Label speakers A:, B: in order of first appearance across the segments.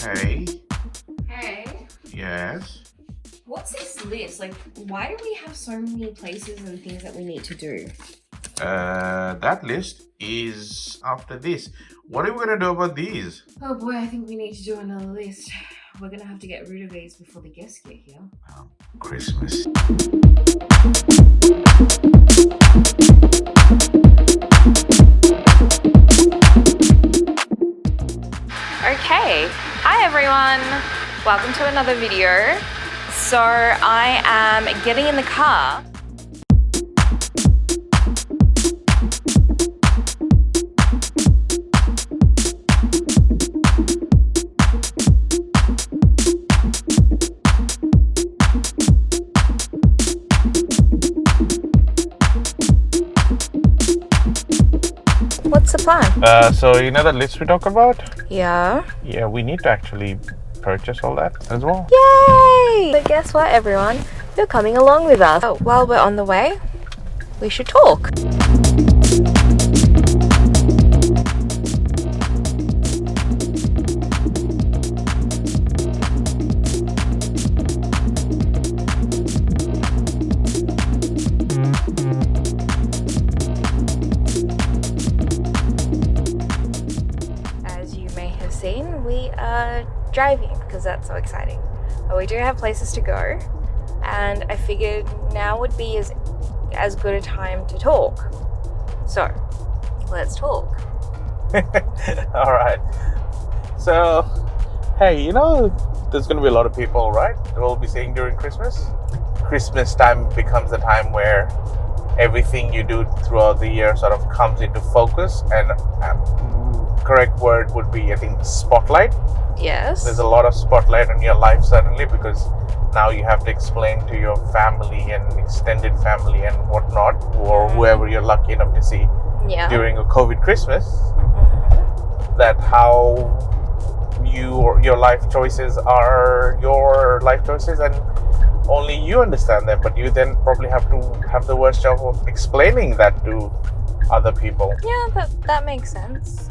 A: Hey,
B: Hey,
A: yes.
B: what's this list? Like, why do we have so many places and things that we need to do?
A: That list is after this. What are we gonna do about these?
B: Oh boy, I think we need to do another list. We're gonna have to get rid of these before the guests get here.
A: Christmas.
B: Okay, hi everyone. Welcome to another video. So I am getting in the car. What's the plan?
A: So you know the list we talk about?
B: Yeah.
A: Yeah, we need to actually purchase all that as well.
B: Yay! But guess what, everyone? You're coming along with us. While we're on the way, we should talk. As you may have seen, we are driving because that's so exciting. But we do have places to go, and I figured now would be as good a time to talk. So, let's talk.
A: All right. So, hey, you know, there's gonna be a lot of people, right? That will be saying during Christmas. Christmas time becomes the time where everything you do throughout the year sort of comes into focus, and correct word would be, I think, spotlight.
B: Yes.
A: There's a lot of spotlight on your life suddenly, because now you have to explain to your family and extended family and whatnot, or whoever you're lucky enough to see
B: Yeah.
A: during a COVID Christmas, that how your life choices are your life choices, and only you understand them, but you then probably have to have the worst job of explaining that to other people.
B: Yeah, that makes sense.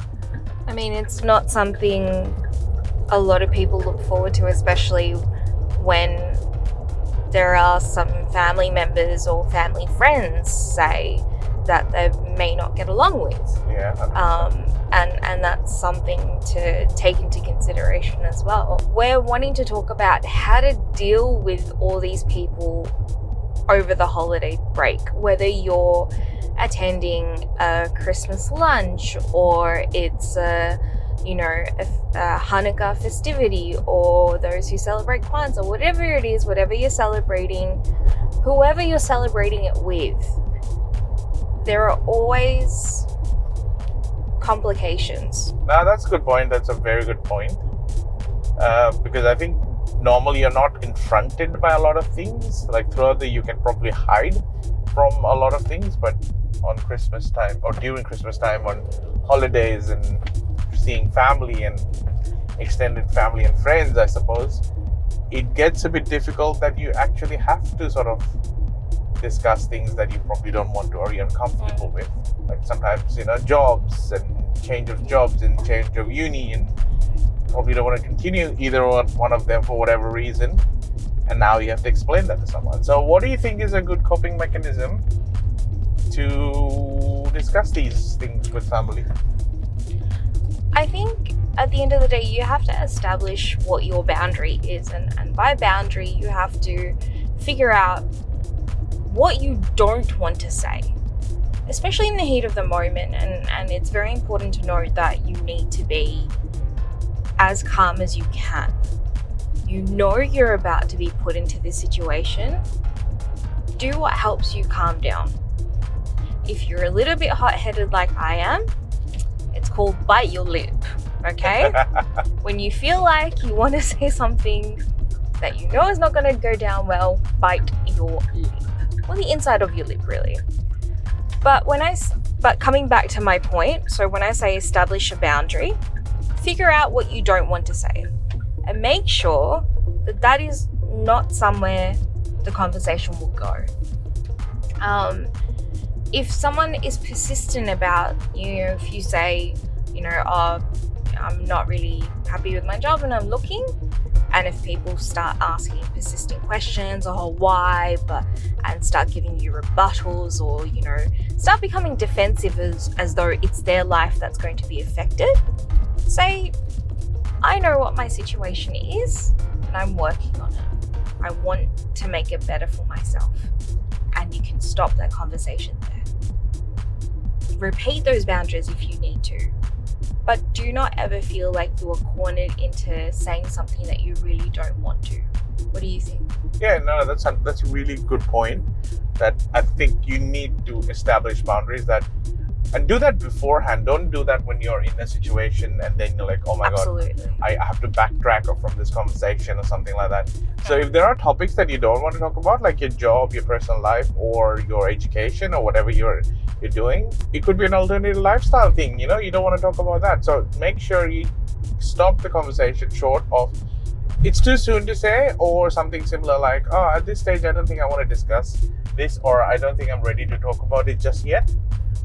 B: I mean, it's not something a lot of people look forward to, especially when there are some family members or family friends, say, that they may not get along with.
A: Yeah.
B: And that's something to take into consideration as well. We're wanting to talk about how to deal with all these people over the holiday break, whether you're attending a Christmas lunch or it's a Hanukkah festivity, or those who celebrate Kwanzaa, whatever it is, whatever you're celebrating, whoever you're celebrating it with, there are always complications.
A: Now that's a good point. That's a very good point. Because I think normally you're not confronted by a lot of things. Like throughout the year, you can probably hide from a lot of things, but on Christmas time or during Christmas time, on holidays and seeing family and extended family and friends, I suppose, it gets a bit difficult that you actually have to sort of discuss things that you probably don't want to or you're uncomfortable with. Like sometimes, jobs and change of jobs and change of uni, and probably don't want to continue either one of them for whatever reason, and now you have to explain that to someone. So what do you think is a good coping mechanism to discuss these things with family?
B: I think at the end of the day, you have to establish what your boundary is, and by boundary, you have to figure out what you don't want to say, especially in the heat of the moment. And it's very important to know that you need to be as calm as you can. You know you're about to be put into this situation. Do what helps you calm down. If you're a little bit hot-headed like I am, it's called bite your lip, okay? When you feel like you want to say something that you know is not going to go down well, bite your lip. Well, the inside of your lip, really. But coming back to my point, so when I say establish a boundary, figure out what you don't want to say, and make sure that that is not somewhere the conversation will go. If someone is persistent about, if you say, I'm not really happy with my job and I'm looking. And if people start asking persistent questions, or why, and start giving you rebuttals, or, you know, start becoming defensive as though it's their life that's going to be affected, say, I know what my situation is and I'm working on it. I want to make it better for myself. And you can stop that conversation there. Repeat those boundaries if you need to. But do not ever feel like you are cornered into saying something that you really don't want to. What do you think?
A: Yeah, no, that's a really good point. That I think you need to establish boundaries and do that beforehand. Don't do that when you're in a situation and then you're like, oh my
B: Absolutely.
A: God, I have to backtrack from this conversation or something like that. So if there are topics that you don't want to talk about, like your job, your personal life, or your education, or whatever you're doing, it could be an alternative lifestyle thing. You know, you don't want to talk about that. So make sure you stop the conversation short of it's too soon to say, or something similar like, oh, at this stage, I don't think I want to discuss this, or I don't think I'm ready to talk about it just yet.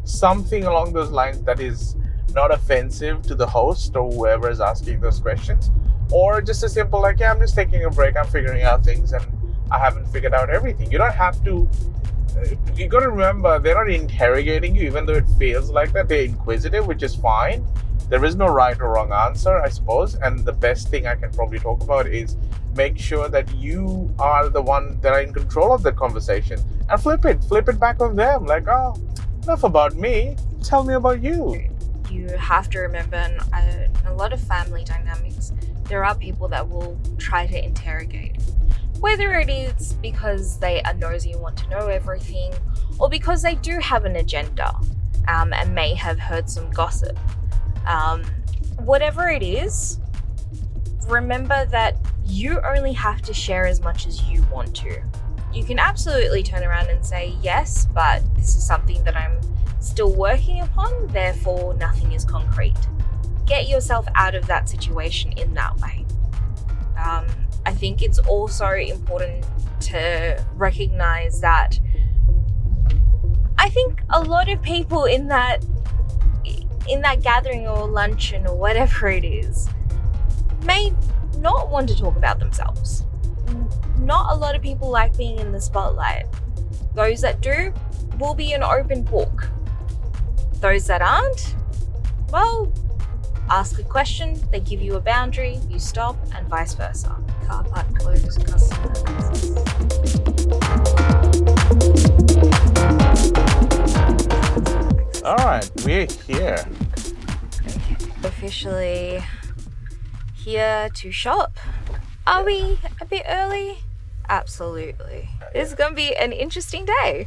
A: Something along those lines that is not offensive to the host or whoever is asking those questions. Or just a simple like, yeah, I'm just taking a break, I'm figuring out things and I haven't figured out everything. You don't have to, you got to remember, they're not interrogating you, even though it feels like that. They're inquisitive, which is fine. There is no right or wrong answer, I suppose. And the best thing I can probably talk about is make sure that you are the one that are in control of the conversation, and flip it back on them. Like, oh, enough about me, tell me about you.
B: You have to remember, in a lot of family dynamics, there are people that will try to interrogate. Whether it is because they are nosy and want to know everything, or because they do have an agenda and may have heard some gossip. Whatever it is, remember that you only have to share as much as you want to. You can absolutely turn around and say, yes, but this is something that I'm still working upon, therefore nothing is concrete. Get yourself out of that situation in that way. I think it's also important to recognize that I think a lot of people in that gathering or luncheon or whatever it is may not want to talk about themselves. Not a lot of people like being in the spotlight. Those that do will be an open book. Those that aren't, well, ask a question, they give you a boundary, you stop, and vice versa. Car park closed, customers.
A: All right, we're here.
B: Officially here to shop. Are we a bit early? Absolutely. This is going to be an interesting day.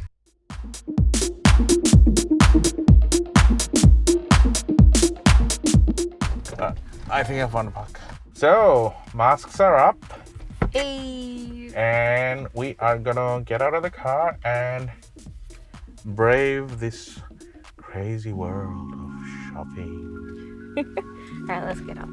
A: I think I found a park. So, masks are up.
B: Hey.
A: And we are gonna get out of the car and brave this crazy world of shopping.
B: All right, let's get up.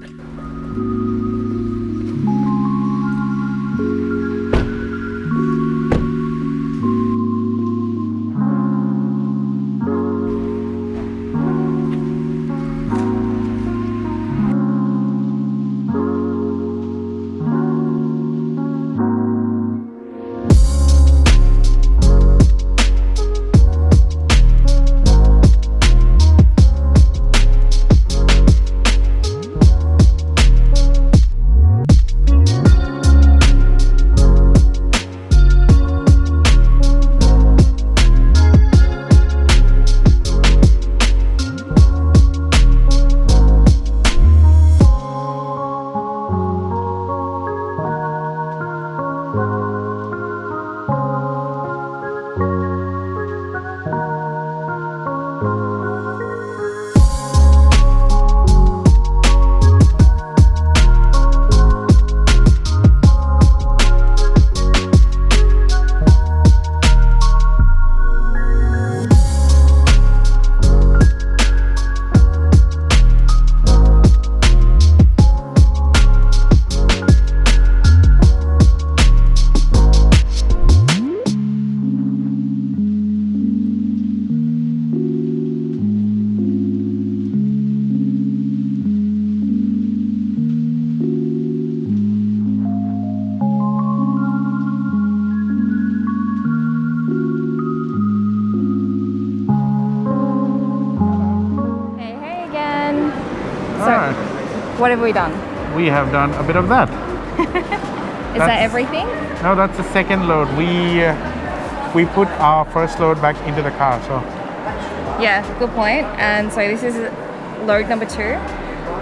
B: So,
A: Alright.
B: what have we done?
A: We have done a bit of that.
B: Is that everything?
A: No, that's the second load. We put our first load back into the car, so.
B: Yeah, good point. And so this is load number 2.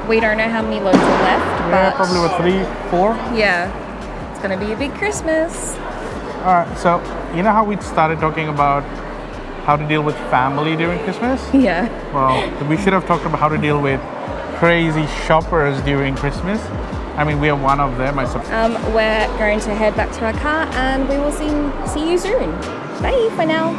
B: We don't know how many loads are left,
A: Yeah,
B: but
A: probably what, 3, 4?
B: yeah, it's gonna be a big Christmas.
A: Alright, so you know how we started talking about how to deal with family during Christmas?
B: Yeah.
A: Well, we should have talked about how to deal with crazy shoppers during Christmas. I mean, we are one of them, I suppose.
B: We're going to head back to our car and we will see you soon. Bye for now.